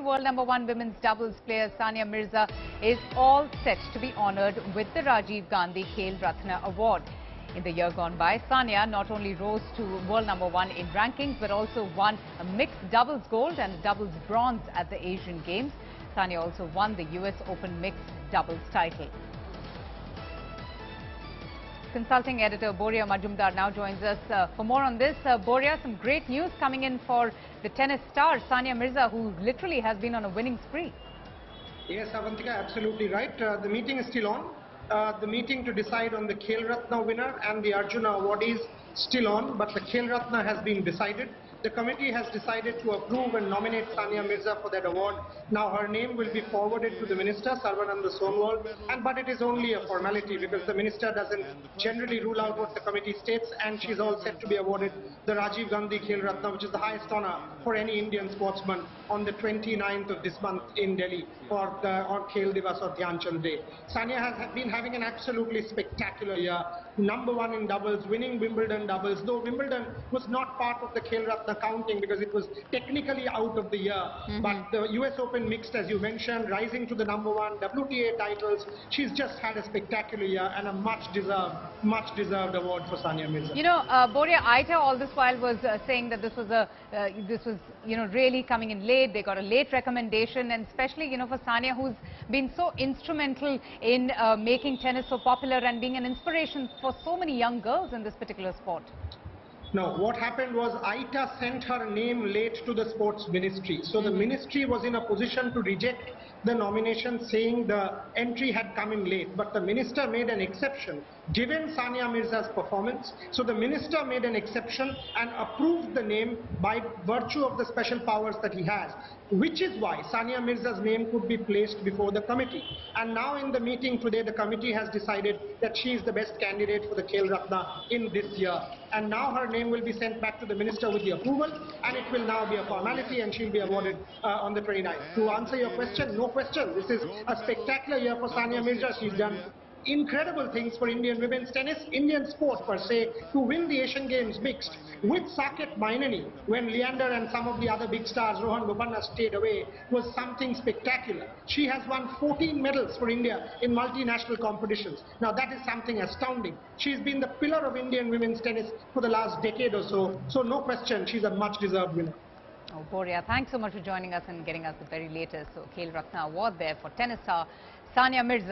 world #1 women's doubles player Sania Mirza is all set to be honoured with the Rajiv Gandhi Khel Ratna Award. In the year gone by, Sania not only rose to world #1 in rankings but also won a mixed doubles gold and a doubles bronze at the Asian Games. Sania also won the US Open mixed doubles title. Consulting editor Boria Majumdar now joins us for more on this. Boria, some great news coming in for the tennis star Sania Mirza, who literally has been on a winning spree. Yes, Avantika, absolutely right. The meeting is still on. The meeting to decide on the Khel Ratna winner and the Arjuna award is still on, but the Khel Ratna has been decided. The committee has decided to approve and nominate Sania Mirza for that award. Now her name will be forwarded to the minister, Sarvananda Sonowal, but it is only a formality because the minister doesn't generally rule out what the committee states, and she's all set to be awarded the Rajiv Gandhi Khel Ratna, which is the highest honor for any Indian sportsman, on the 29th of this month in Delhi on Khel Divas or Dhyan Chand Day. Sania has been having an absolutely spectacular year. #1 in doubles, winning Wimbledon doubles, though Wimbledon was not part of the Khel Ratna counting because it was technically out of the year. But the US Open mixed, as you mentioned, rising to the #1, WTA titles. She's just had a spectacular year and a much deserved award for Sania Mirza. You know, Boria, ITA all this while was saying that this was really coming in late. They got a late recommendation, and especially for Sania, who's been so instrumental in making tennis so popular and being an inspiration for so many young girls in this particular sport. No, what happened was ITA sent her name late to the sports ministry. So the ministry was in a position to reject the nomination, saying the entry had come in late. But the minister made an exception given Sania Mirza's performance. So the minister made an exception and approved the name by virtue of the special powers that he has, which is why Sania Mirza's name could be placed before the committee. And now in the meeting today, the committee has decided that she is the best candidate for the Khel Ratna in this year. And now her name will be sent back to the minister with the approval, and it will now be a formality, and she'll be awarded on the 29th. To answer your question, no question, this is a spectacular year for Sania Mirza. She's done incredible things for Indian women's tennis, Indian sport per se, to win the Asian Games mixed with Saket Mainini when Leander and some of the other big stars, Rohan Bopanna, stayed away, was something spectacular. She has won 14 medals for India in multinational competitions. Now that is something astounding. She's been the pillar of Indian women's tennis for the last decade or so. So no question, she's a much deserved winner. Oh, Boria, thanks so much for joining us and getting us the very latest Khel Ratna award there for tennis star Sania Mirza.